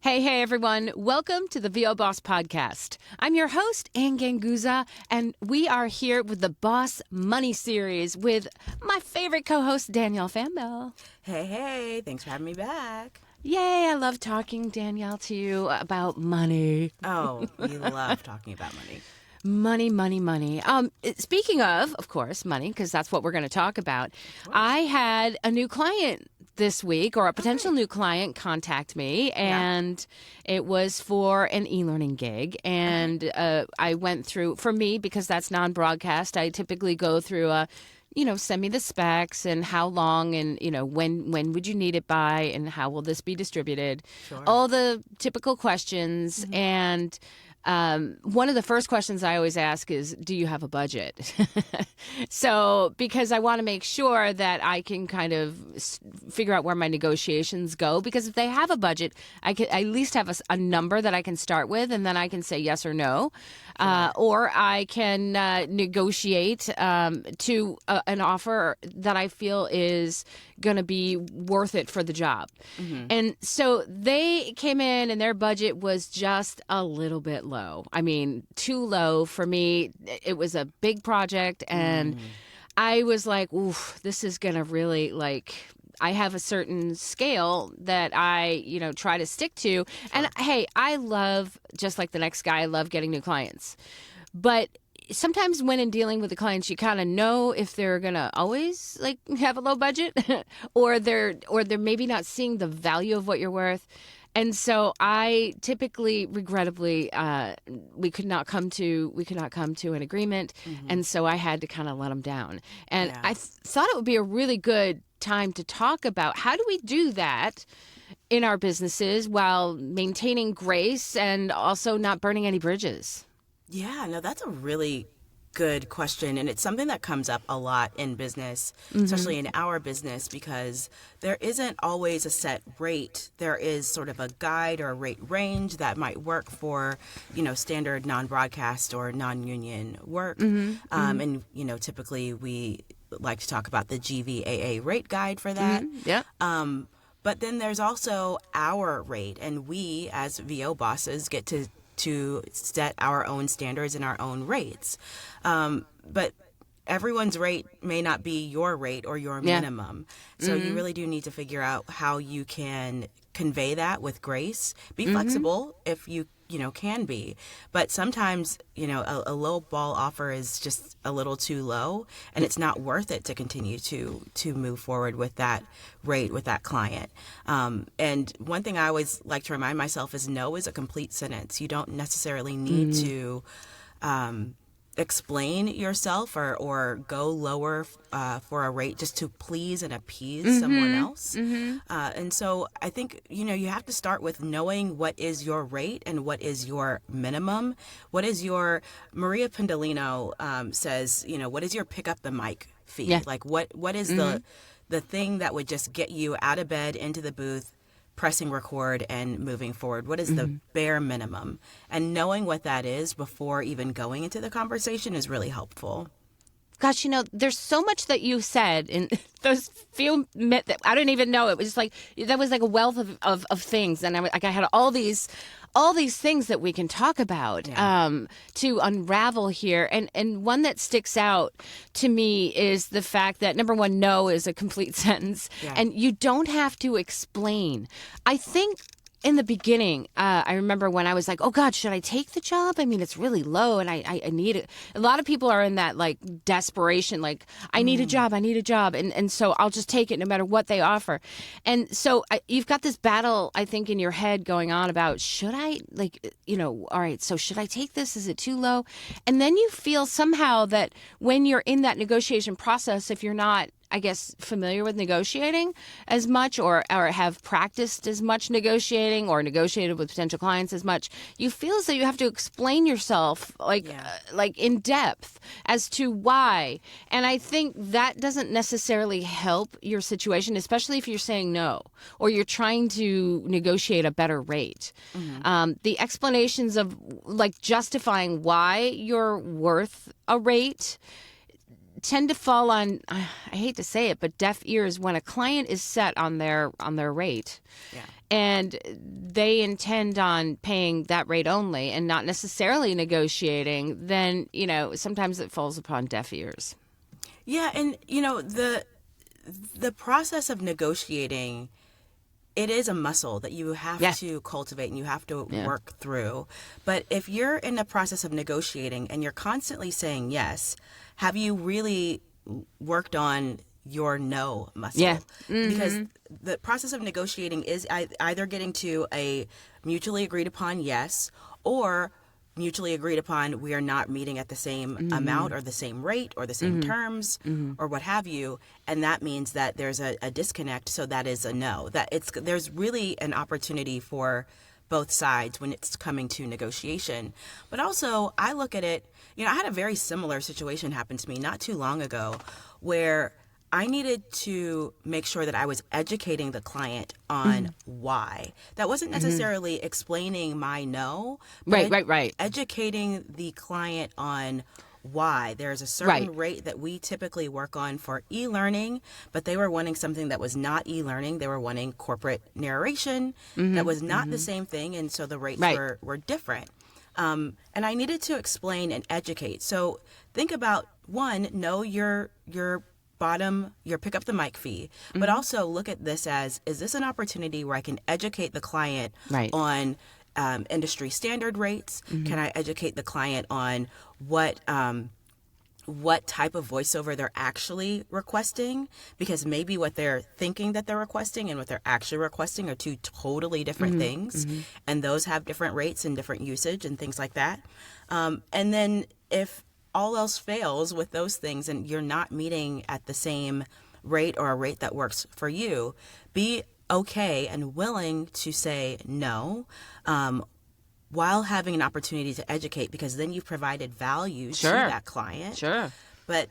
Hey, everyone. Welcome to the VO Boss Podcast. I'm your host, Ann Ganguzza, and we are here with the Boss Money Series with my favorite co-host, Danielle Famble. Hey, thanks for having me back. Yay, I love talking, Danielle, to you about money. Oh, we love talking about money. Money. Speaking of course, money, because that's what we're going to talk about. I had a new client this week, or a potential new client, contact me, and it was for an e-learning gig. And I went through, for me, because that's non-broadcast, I typically go through send me the specs and how long and, when would you need it by and how will this be distributed? Sure. All the typical questions. Mm-hmm. And one of the first questions I always ask is, do you have a budget? So, because I want to make sure that I can kind of figure out where my negotiations go. Because if they have a budget, I can at least have a number that I can start with, and then I can say yes or no. Or I can negotiate to an offer that I feel is going to be worth it for the job. Mm-hmm. And so they came in and their budget was just a little bit low. I mean, too low for me. It was a big project, and I was like, oof, this is going to really, I have a certain scale that I, try to stick to. Sure. And hey, I love, just like the next guy, I love getting new clients. But sometimes when in dealing with the clients, you kind of know if they're going to always have a low budget or they're maybe not seeing the value of what you're worth. And so I typically, regrettably, we could not come to an agreement. Mm-hmm. And so I had to kind of let them down. And I thought it would be a really good time to talk about how do we do that in our businesses while maintaining grace and also not burning any bridges. Yeah, no, that's a really good question. And it's something that comes up a lot in business, especially in our business, because there isn't always a set rate. There is sort of a guide or a rate range that might work for, standard non-broadcast or non-union work. And, typically we like to talk about the GVAA rate guide for that. But then there's also our rate, and we as VO bosses get to set our own standards and our own rates. But everyone's rate may not be your rate or your minimum. So you really do need to figure out how you can convey that with grace. Be flexible if you can be. But sometimes, a low ball offer is just a little too low, and it's not worth it to continue to move forward with that rate with that client. And one thing I always like to remind myself is no is a complete sentence. You don't necessarily need to explain yourself or go lower for a rate just to please and appease someone else. And so I think, you have to start with knowing what is your rate and what is your minimum. What is your, Maria Pendolino says, what is your pick up the mic fee? Yeah. What is the thing that would just get you out of bed, into the booth, pressing record and moving forward? What is the bare minimum? And knowing what that is before even going into the conversation is really helpful. Gosh, there's so much that you said in those few minutes that I didn't even know. It was just that was like a wealth of things. And I had all these things that we can talk about to unravel here. And one that sticks out to me is the fact that, number one, no is a complete sentence. Yeah. And you don't have to explain. I think in the beginning, I remember when I was like, oh, God, should I take the job? I mean, it's really low and I need it. A lot of people are in that desperation, I need a job. And so I'll just take it no matter what they offer. And so you've got this battle, I think, in your head going on about, should I, all right, so should I take this? Is it too low? And then you feel somehow that when you're in that negotiation process, if you're not, I guess, familiar with negotiating as much or have practiced as much negotiating or negotiated with potential clients as much, you feel as though you have to explain yourself in depth as to why. And I think that doesn't necessarily help your situation, especially if you're saying no or you're trying to negotiate a better rate. The explanations of justifying why you're worth a rate tend to fall on, I hate to say it, but deaf ears when a client is set on their rate. Yeah. And they intend on paying that rate only and not necessarily negotiating, then, sometimes it falls upon deaf ears. Yeah, and the process of negotiating, it is a muscle that you have to cultivate and you have to work through. But if you're in the process of negotiating and you're constantly saying yes, have you really worked on your no muscle? Yeah. Because the process of negotiating is either getting to a mutually agreed upon yes, or mutually agreed upon we are not meeting at the same amount or the same rate or the same terms or what have you, and that means that there's a disconnect, so that is a no. There's really an opportunity for both sides when it's coming to negotiation. But also, I look at it, I had a very similar situation happen to me not too long ago where I needed to make sure that I was educating the client on why. That wasn't necessarily explaining my no, but Right. educating the client on why. There's a certain rate that we typically work on for e-learning, but they were wanting something that was not e-learning. They were wanting corporate narration that was not the same thing, and so the rates were different. And I needed to explain and educate. So think about, one, know your bottom, your pick up the mic fee, but also look at this as, is this an opportunity where I can educate the client on industry standard rates? Can I educate the client on what type of voiceover they're actually requesting? Because maybe what they're thinking that they're requesting and what they're actually requesting are two totally different things, and those have different rates and different usage and things like that. And then if all else fails with those things and you're not meeting at the same rate or a rate that works for you, be okay and willing to say no, while having an opportunity to educate, because then you've provided value to that client. Sure. But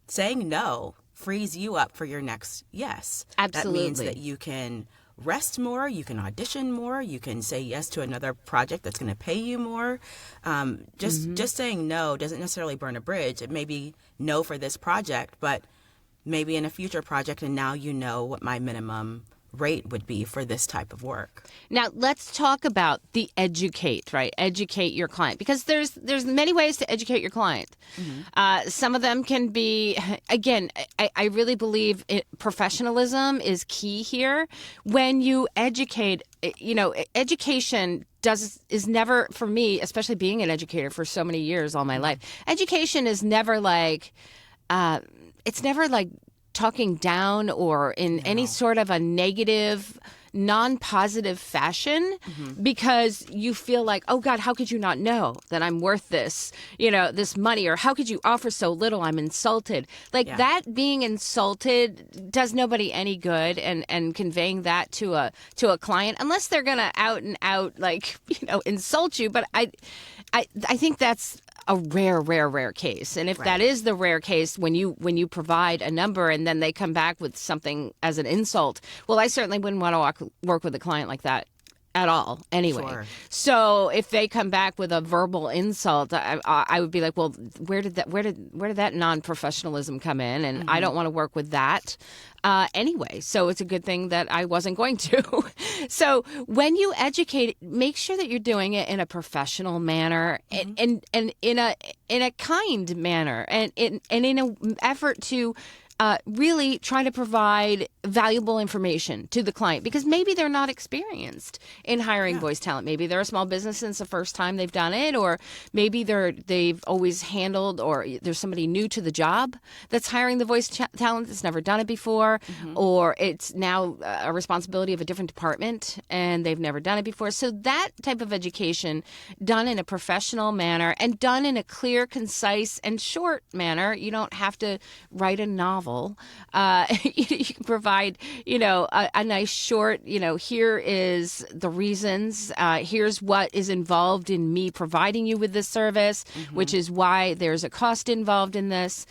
saying no frees you up for your next yes. Absolutely. That means that you can rest more, you can audition more, you can say yes to another project that's going to pay you more. Just saying no doesn't necessarily burn a bridge. It may be no for this project, but maybe in a future project, and now you know what my minimum rate would be for this type of work. Now, let's talk about the educate, right? Educate your client, because there's many ways to educate your client. Some of them can be, again, I really believe professionalism is key here. When you educate, education is never, for me, especially being an educator for so many years, all my life, education is never like, it's never like talking down or in any sort of a negative, non-positive fashion, because you feel like, oh God, how could you not know that I'm worth this, this money, or how could you offer so little? I'm insulted. That being insulted does nobody any good, and conveying that to a client, unless they're gonna out and out insult you. But I think that's a rare case. And if that is the rare case, when you provide a number and then they come back with something as an insult, well, I certainly wouldn't want to work with a client like that at all anyway. Sure. So if they come back with a verbal insult, I would be like, well, where did that non-professionalism come in? And I don't want to work with that anyway. So it's a good thing that I wasn't going to. So when you educate, make sure that you're doing it in a professional manner, and in a kind manner, and in an effort to really try to provide valuable information to the client, because maybe they're not experienced in hiring voice talent. Maybe they're a small business and it's the first time they've done it, or maybe they've always handled, or there's somebody new to the job that's hiring the voice talent that's never done it before, or it's now a responsibility of a different department and they've never done it before. So that type of education done in a professional manner and done in a clear, concise, and short manner. You don't have to write a novel. You can provide, a nice short, here is the reasons, here's what is involved in me providing you with this service, which is why there's a cost involved in this.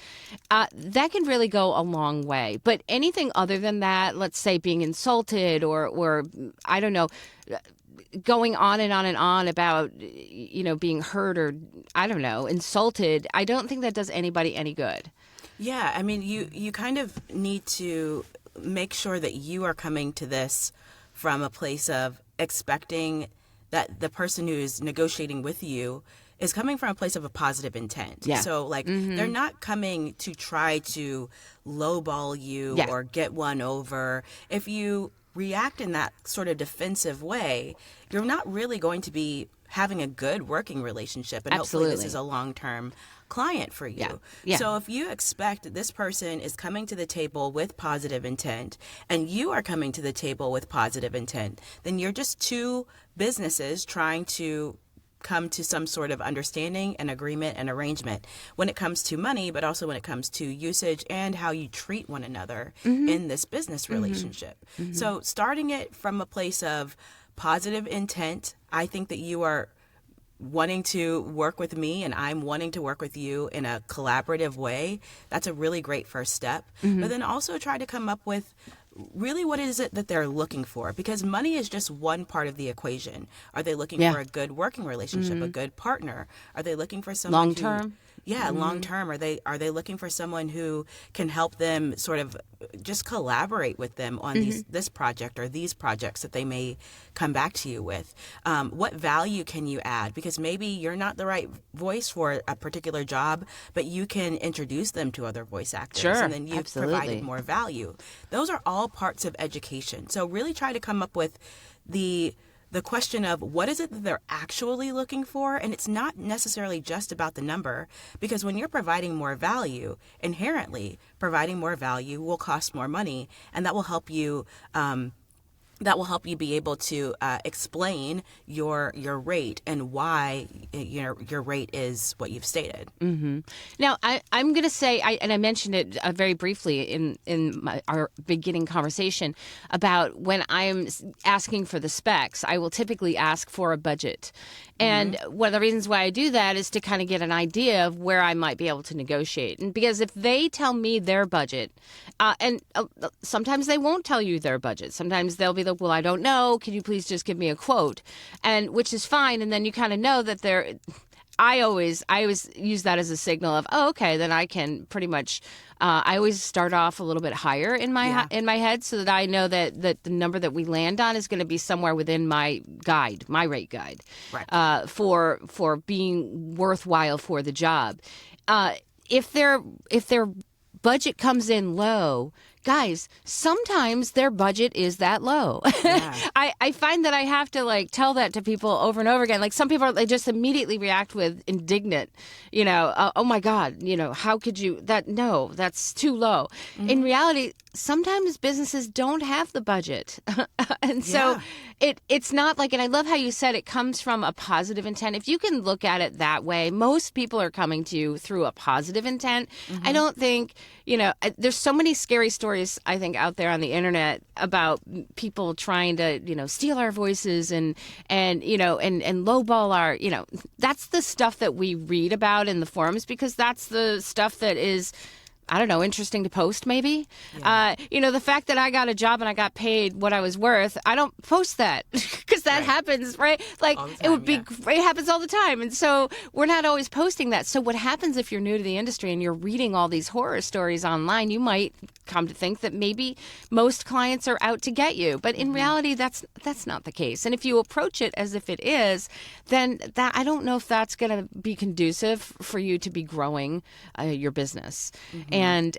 That can really go a long way. But anything other than that, let's say being insulted or I don't know, going on and on and on about, being hurt or, I don't know, insulted, I don't think that does anybody any good. Yeah, I mean, you kind of need to make sure that you are coming to this from a place of, expecting that the person who's negotiating with you is coming from a place of a positive intent. Yeah. So like they're not coming to try to lowball you or get one over. If you react in that sort of defensive way, you're not really going to be having a good working relationship. And hopefully this is a long-term client for you. Yeah. Yeah. So if you expect that this person is coming to the table with positive intent and you are coming to the table with positive intent, then you're just two businesses trying to come to some sort of understanding and agreement and arrangement when it comes to money, but also when it comes to usage and how you treat one another in this business relationship. So starting it from a place of positive intent, I think that you are wanting to work with me and I'm wanting to work with you in a collaborative way. That's a really great first step. But then also try to come up with really what is it that they're looking for, because money is just one part of the equation. Are they looking for a good working relationship, a good partner? Are they looking for someone long term? Long term. Are they looking for someone who can help them sort of just collaborate with them on this project or these projects that they may come back to you with? What value can you add? Because maybe you're not the right voice for a particular job, but you can introduce them to other voice actors, and then you've provided more value. Those are all parts of education. So really try to come up with the question of what is it that they're actually looking for. And it's not necessarily just about the number, because when you're providing more value, inherently providing more value will cost more money, and that will help you be able to explain your rate and why your rate is what you've stated. Now, I'm going to say, and I mentioned it very briefly in our beginning conversation about when I'm asking for the specs, I will typically ask for a budget. And one of the reasons why I do that is to kind of get an idea of where I might be able to negotiate. And because if they tell me their budget, and sometimes they won't tell you their budget. Sometimes they'll be like, well, I don't know. Can you please just give me a quote? And which is fine. And then you kind of know that I always use that as a signal of, oh, okay, then I can pretty much. I always start off a little bit higher in my head, so that I know that the number that we land on is going to be somewhere within my rate guide, right. For being worthwhile for the job. If their budget comes in low, guys, sometimes their budget is that low. Yeah. I find that I have to tell that to people over and over again. Like some people, they just immediately react with indignant, oh my God, how could you, no, that's too low. In reality, sometimes businesses don't have the budget. And so it's not like, and I love how you said it comes from a positive intent. If you can look at it that way, most people are coming to you through a positive intent. I don't think, there's so many scary stories, I think, out there on the internet about people trying to, steal our voices and lowball our, that's the stuff that we read about in the forums, because that's the stuff that is, I don't know, interesting to post maybe. Yeah. The fact that I got a job and I got paid what I was worth, I don't post that because that happens, right? Like time, it would be, it happens all the time. And so we're not always posting that. So what happens if you're new to the industry and you're reading all these horror stories online, you might come to think that maybe most clients are out to get you. But in reality, that's not the case. And if you approach it as if it is, then I don't know if that's going to be conducive for you to be growing your business. And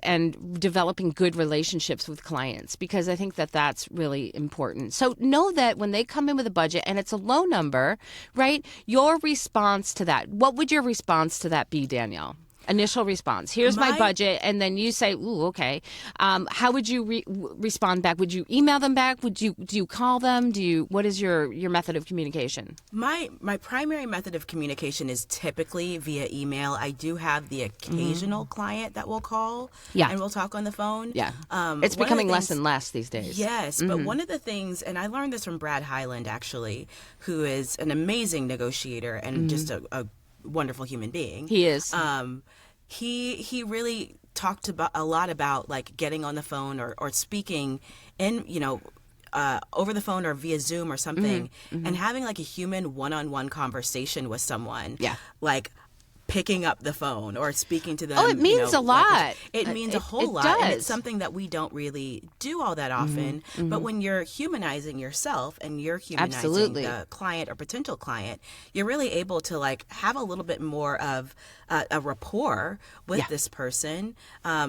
developing good relationships with clients, because I think that that's really important. So know that when they come in with a budget and it's a low number, right, your response to that, what would your response to that be, Danielle? Initial response. Here's my budget, and then you say, "Ooh, okay." How would you respond back? Would you email them back? Do you call them? What is your method of communication? My primary method of communication is typically via email. I do have the occasional client that will call, and we'll talk on the phone. Yeah, it's becoming less and less these days. Yes, but one of the things, and I learned this from Brad Highland actually, who is an amazing negotiator and just a wonderful human being. He is. He really talked a lot about like getting on the phone or speaking in, over the phone or via Zoom or something, and having like a human one-on-one conversation with someone. Yeah. Like picking up the phone or speaking to them. Oh, it means a lot. It means a whole lot. Does. And it's something that we don't really do all that often. But when you're humanizing yourself and you're humanizing the client or potential client, you're really able to like have a little bit more of a rapport with this person,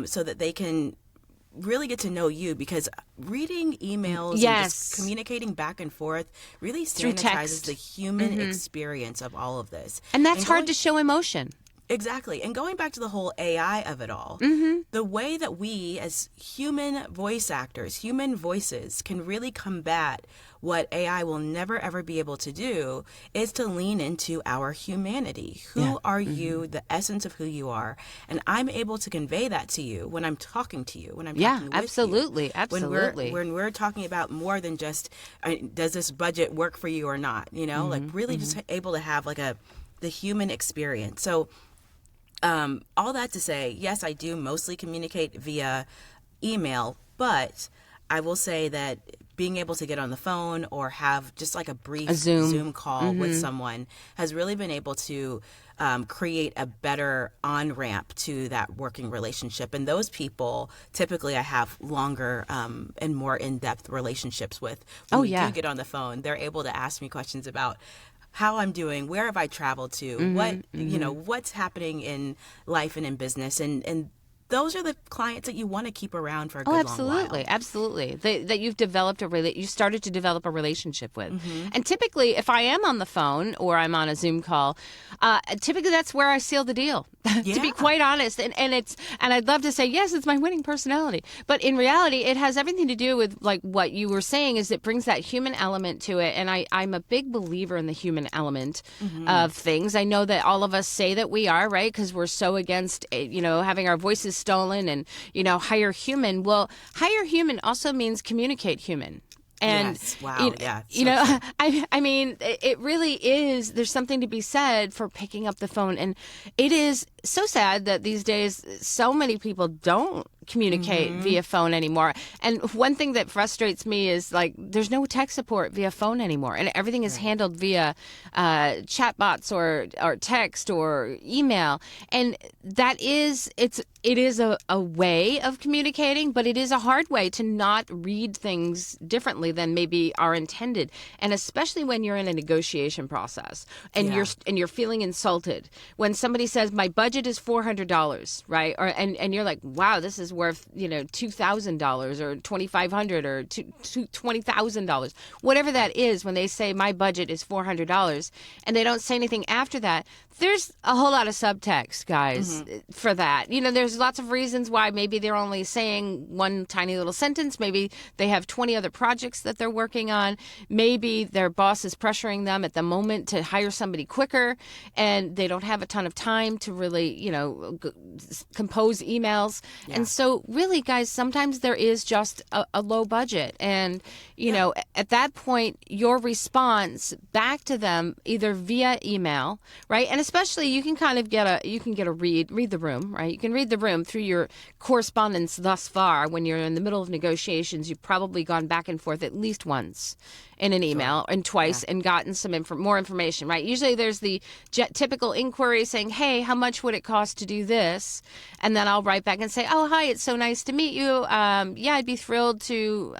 so that they can really get to know you, because reading emails and just communicating back and forth really sanitizes the human experience of all of this. And that's hard to show emotion. Exactly. And going back to the whole AI of it all, the way that we as human voice actors, human voices, can really combat what AI will never, ever be able to do is to lean into our humanity. Who are you, the essence of who you are? And I'm able to convey that to you when I'm talking to you, when I'm talking with absolutely, you. absolutely. When we're talking about more than just, does this budget work for you or not? You know, like really just able to have like the human experience. So all that to say, yes, I do mostly communicate via email, but I will say that being able to get on the phone or have just like a brief Zoom call with someone has really been able to create a better on-ramp to that working relationship. And those people, typically I have longer and more in-depth relationships with. When we do get on the phone, they're able to ask me questions about how I'm doing, where have I traveled to, what, you know, what's happening in life and in business. And those are the clients that you want to keep around for a good long while. Absolutely. That you've developed you started to develop a relationship with. And typically, if I am on the phone or I'm on a Zoom call, typically that's where I seal the deal. To be quite honest, and I'd love to say yes, it's my winning personality, but in reality, it has everything to do with like what you were saying. Is it brings that human element to it, and I'm a big believer in the human element of things. I know that all of us say that we are, right, because we're so against having our voices stolen and hire human. Well, hire human also means communicate human. And I mean, it really is. There's something to be said for picking up the phone, and it is so sad that these days so many people don't communicate via phone anymore. And one thing that frustrates me is like there's no tech support via phone anymore, and everything is handled via chatbots or text or email. And that is it is a way of communicating, but it is a hard way to not read things differently than maybe are intended. And especially when you're in a negotiation process and you're feeling insulted when somebody says my budget is $400, right? And you're like, wow, this is worth $2,000 or $2,500 or $20,000, whatever that is. When they say my budget is $400 and they don't say anything after that, there's a whole lot of subtext, guys, for that. There's lots of reasons why maybe they're only saying one tiny little sentence. Maybe they have 20 other projects that they're working on. Maybe their boss is pressuring them at the moment to hire somebody quicker, and they don't have a ton of time to really, compose emails. Yeah. And so really, guys, sometimes there is just a low budget. And, at that point, your response back to them, either via email, right? And especially you can kind of get a read the room, right? You can read the room through your correspondence thus far. When you're in the middle of negotiations, you've probably gone back and forth at least once in an email and twice and gotten some more information, right? Usually there's the typical inquiry saying, hey, how much would it cost to do this? And then I'll write back and say, oh, hi, it's so nice to meet you. I'd be thrilled to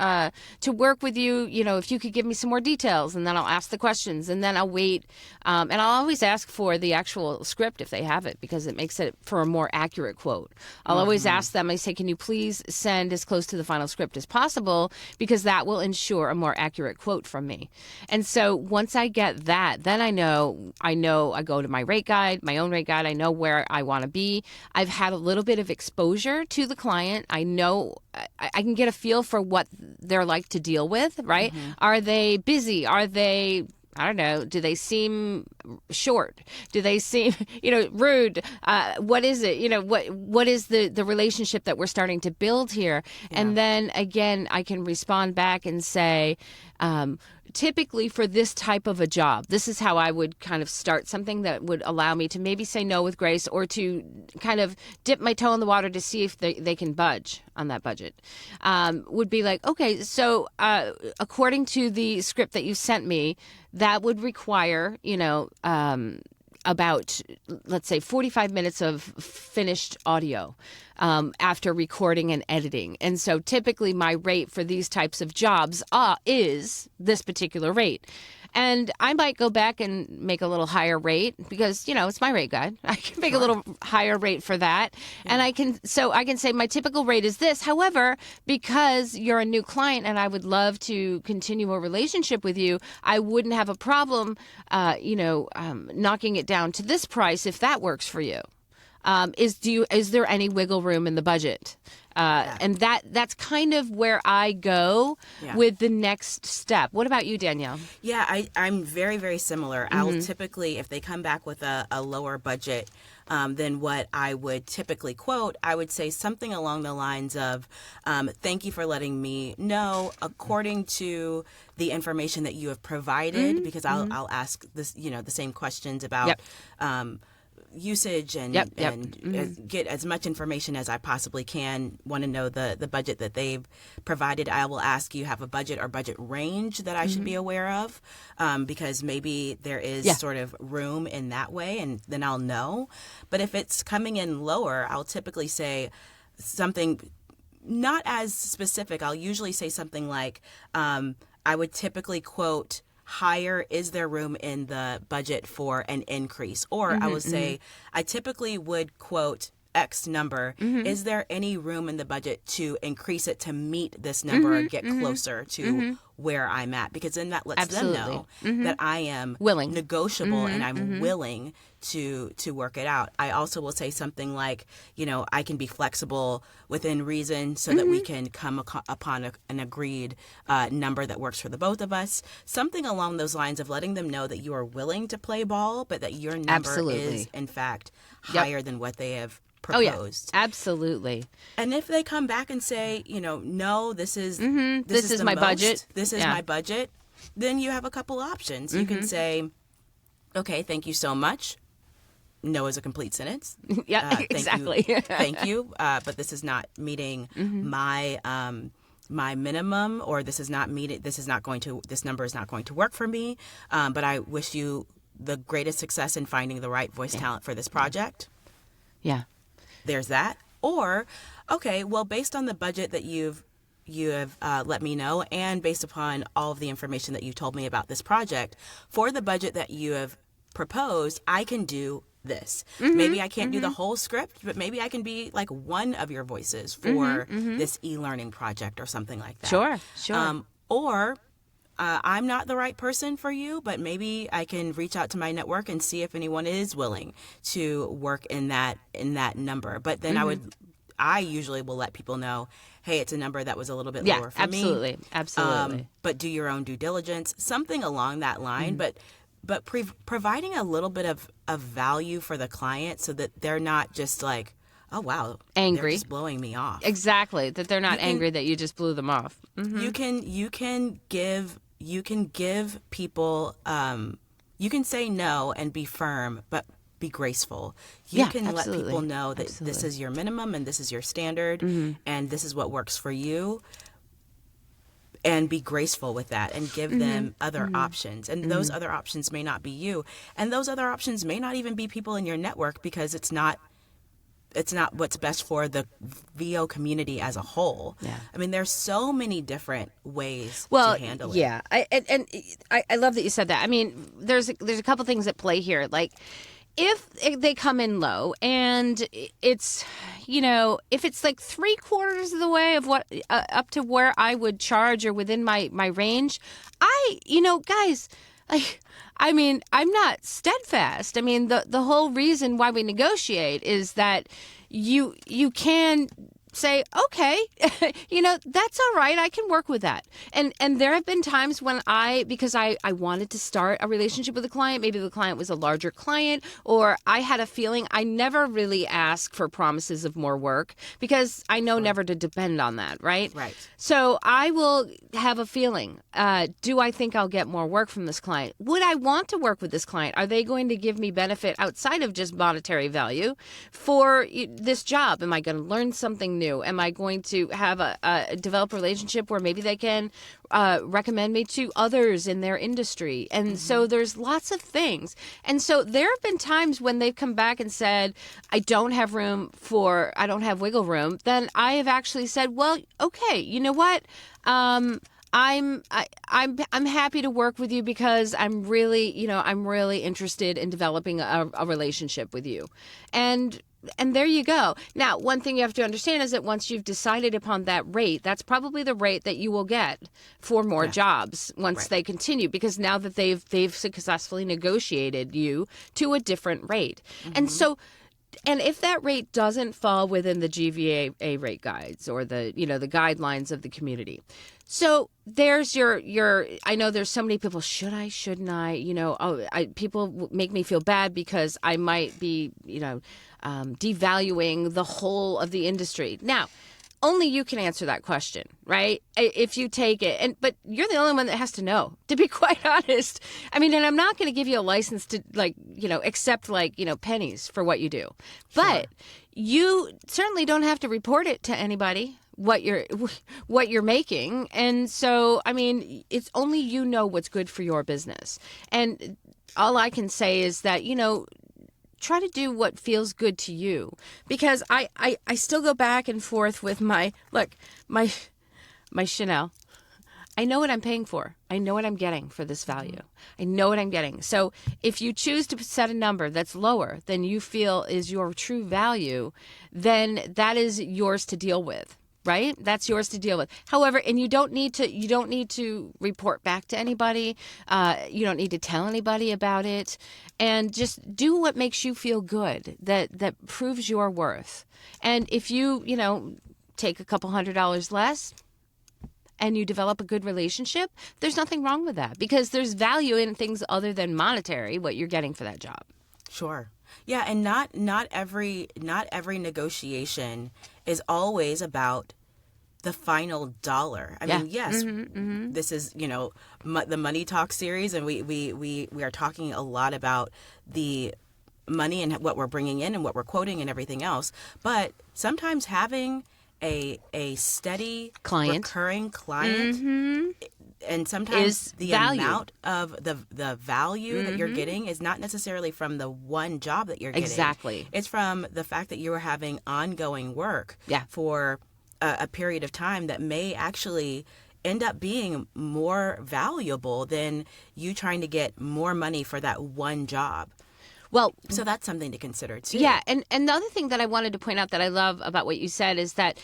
work with you, if you could give me some more details. And then I'll ask the questions, and then I'll wait. And I'll always ask for the actual script if they have it, because it makes it for a more accurate quote. I'll always ask them, I say, can you please send as close to the final script as possible, because that will ensure a more accurate quote from me. And so once I get that, then I know I go to my rate guide, my own rate guide. I know where I want to be. I've had a little bit of exposure to the client. I know I can get a feel for what they're like to deal with, right? Are they busy? Are they, I don't know, do they seem short? Do they seem, rude? What is it? What is the relationship that we're starting to build here? Yeah. And then again, I can respond back and say, typically for this type of a job, this is how I would kind of start something that would allow me to maybe say no with grace, or to kind of dip my toe in the water to see if they can budge on that budget. Would be like, okay, so according to the script that you sent me, that would require, about, let's say, 45 minutes of finished audio after recording and editing. And so typically my rate for these types of jobs is this particular rate. And I might go back and make a little higher rate because, it's my rate guide. I can make a little higher rate for that. Yeah. And I can say my typical rate is this. However, because you're a new client and I would love to continue a relationship with you, I wouldn't have a problem, knocking it down to this price if that works for you. Is there any wiggle room in the budget? And that's kind of where I go with the next step. What about you, Danielle? Yeah, I'm very, very similar. I'll typically, if they come back with a lower budget than what I would typically quote, I would say something along the lines of, thank you for letting me know according to the information that you have provided, because I'll ask this, the same questions about usage and get as much information as I possibly can. Want to know the budget that they've provided. I will ask you have a budget or budget range that I should be aware of, because maybe there is sort of room in that way, and then I'll know. But if it's coming in lower, I'll typically say something not as specific. I'll usually say something like, I would typically quote higher, is there room in the budget for an increase? Or I would say, I typically would quote X number. Is there any room in the budget to increase it to meet this number or get closer to where I'm at? Because then that lets them know that I am willing, negotiable, and I'm willing to work it out. I also will say something like, I can be flexible within reason so that we can come upon an agreed number that works for the both of us. Something along those lines of letting them know that you are willing to play ball, but that your number is, in fact, higher than what they have proposed. Oh, yeah. Absolutely. And if they come back and say, no, this is my budget. This is my budget, then you have a couple options. You can say, okay, thank you so much. No is a complete sentence. Exactly. Thank you. But this is not meeting my minimum, or this number is not going to work for me. But I wish you the greatest success in finding the right voice talent for this project. Yeah. There's that. Or, okay, well, based on the budget that you have let me know, and based upon all of the information that you told me about this project, for the budget that you have proposed, I can do this. Maybe I can't do the whole script, but maybe I can be like one of your voices for this e-learning project or something like that. Sure. Or I'm not the right person for you, but maybe I can reach out to my network and see if anyone is willing to work in that number. But then I usually will let people know, hey, it's a number that was a little bit lower for me. Absolutely. But do your own due diligence, something along that line. But providing a little bit of value for the client so that they're not just like, oh, wow, angry, they're just blowing me off. Exactly, that they're not angry that you just blew them off. You can give people, you can say no and be firm, but be graceful. You can let people know that this is your minimum and this is your standard and this is what works for you. And be graceful with that and give them other options. And those other options may not be you. And those other options may not even be people in your network, because it's not what's best for the VO community as a whole. Yeah. I mean, there's so many different ways to handle it. Yeah. I love that you said that. I mean, there's a couple things at play here. Like, if they come in low and it's, if it's like 3/4 of the way of what up to where I would charge or within my range, guys, I'm not steadfast. I mean, the whole reason why we negotiate is that you can say, okay, that's all right. I can work with that. And there have been times when because I wanted to start a relationship with a client, maybe the client was a larger client, or I had a feeling. I never really ask for promises of more work because I know never to depend on that, right? Right. So I will have a feeling. Do I think I'll get more work from this client? Would I want to work with this client? Are they going to give me benefit outside of just monetary value for this job? Am I going to learn something something new? Am I going to have develop a relationship where maybe they can recommend me to others in their industry? And so there's lots of things. And so there have been times when they've come back and said, I don't have wiggle room. Then I have actually said, well, okay, you know what? I'm happy to work with you because I'm really interested in developing a relationship with you. And there you go. Now, one thing you have to understand is that once you've decided upon that rate, that's probably the rate that you will get for more jobs once they continue, because now that they've successfully negotiated you to a different rate. And if that rate doesn't fall within the GVA rate guides or the guidelines of the community. So there's your I know there's so many people, should I, shouldn't I, people make me feel bad because I might be, devaluing the whole of the industry. Now, only you can answer that question, right? If you take it, but you're the only one that has to know, to be quite honest. I mean, and I'm not going to give you a license to accept pennies for what you do, but you certainly don't have to report it to anybody what you're making. And so, I mean, it's only you know what's good for your business. And all I can say is that, try to do what feels good to you, because I still go back and forth with my Chanel. I know what I'm paying for. I know what I'm getting for this value. I know what I'm getting. So if you choose to set a number that's lower than you feel is your true value, then that is yours to deal with. Right? That's yours to deal with. However, and you don't need to report back to anybody. You don't need to tell anybody about it. And just do what makes you feel good, that proves your worth. And if you take a couple $100 less and you develop a good relationship, there's nothing wrong with that, because there's value in things other than monetary, what you're getting for that job. Sure. Yeah, and not every negotiation is always about the final dollar. I mean, yes, this is, the Money Talk series, and we are talking a lot about the money and what we're bringing in and what we're quoting and everything else. But sometimes having a steady recurring client, and sometimes the amount of the value that you're getting is not necessarily from the one job that you're getting. Exactly. It's from the fact that you are having ongoing work for a period of time that may actually end up being more valuable than you trying to get more money for that one job. Well, so that's something to consider too. Yeah, and the other thing that I wanted to point out that I love about what you said is that,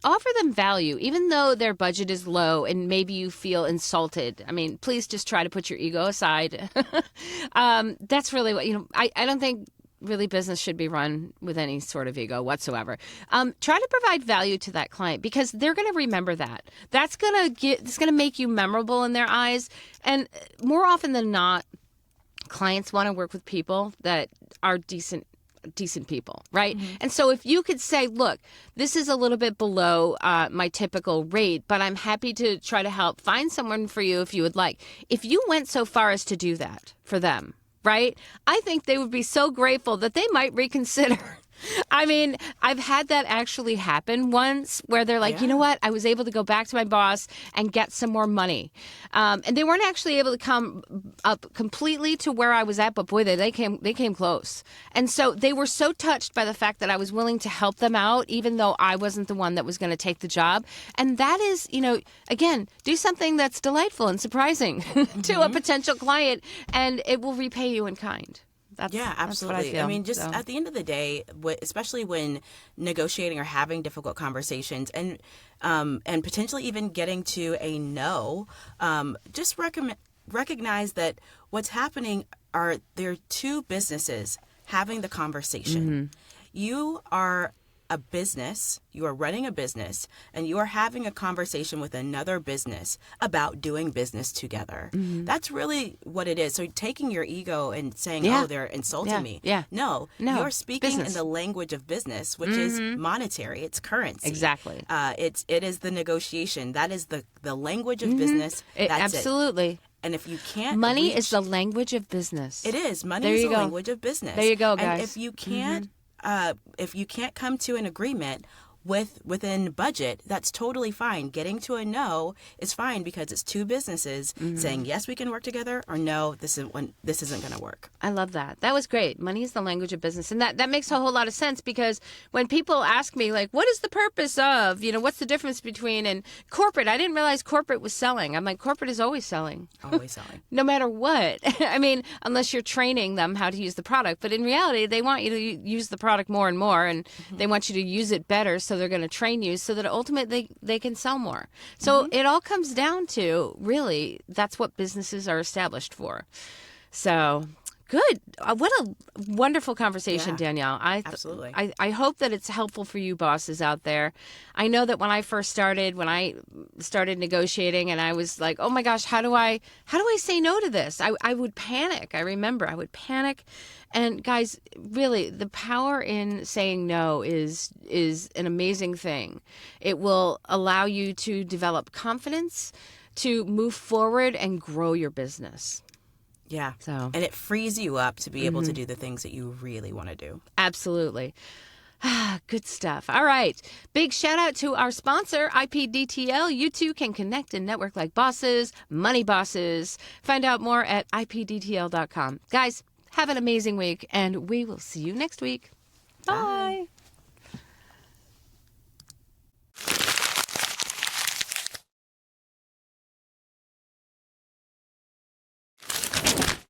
offer them value, even though their budget is low and maybe you feel insulted. I mean, please just try to put your ego aside. That's really what, I don't think really business should be run with any sort of ego whatsoever. Try to provide value to that client, because they're going to remember that. It's going to make you memorable in their eyes. And more often than not, clients want to work with people that are decent people, right? And so if you could say, look, this is a little bit below my typical rate, but I'm happy to try to help find someone for you if you would like. If you went so far as to do that for them, right, I think they would be so grateful that they might reconsider. I mean, I've had that actually happen once where they're like, you know what? I was able to go back to my boss and get some more money. And they weren't actually able to come up completely to where I was at, but boy, they came close. And so they were so touched by the fact that I was willing to help them out, even though I wasn't the one that was going to take the job. And that is, again, do something that's delightful and surprising to a potential client, and it will repay you in kind. Absolutely. That's what I feel. I mean, just at the end of the day, especially when negotiating or having difficult conversations and potentially even getting to a no, just recognize that what's happening there are two businesses having the conversation. You are a business, you are running a business, and you are having a conversation with another business about doing business together. That's really what it is. So taking your ego and saying, oh, they're insulting me. No, you're speaking in the language of business, which is monetary. It's currency. Exactly. It is the negotiation. That is the language of business. That's absolutely. It. And if you can't Money is the language of business. It is. Money is the language of business. There you go, guys. And if you can't if you can't come to an agreement, within budget, that's totally fine. Getting to a no is fine because it's two businesses saying yes, we can work together, or no, this isn't going to work. I love that. That was great. Money is the language of business. And that makes a whole lot of sense, because when people ask me, like, what is the purpose of, what's the difference between, and corporate, I didn't realize corporate was selling. I'm like, corporate is always selling. Always selling. No matter what. I mean, unless you're training them how to use the product. But in reality, they want you to use the product more and more, and they want you to use it better, so they're going to train you so that ultimately they can sell more. So it all comes down to, really, that's what businesses are established for. So good. What a wonderful conversation, Danielle. Absolutely. I hope that it's helpful for you bosses out there. I know that when I started negotiating, and I was like, oh my gosh, how do I say no to this? I would panic. I remember I would panic. And guys, really, the power in saying no is an amazing thing. It will allow you to develop confidence, to move forward and grow your business. Yeah. So, and it frees you up to be able to do the things that you really want to do. Absolutely. Good stuff. All right. Big shout out to our sponsor, IPDTL. You too can connect and network like bosses, money bosses. Find out more at IPDTL.com. Guys, have an amazing week, and we will see you next week. Bye.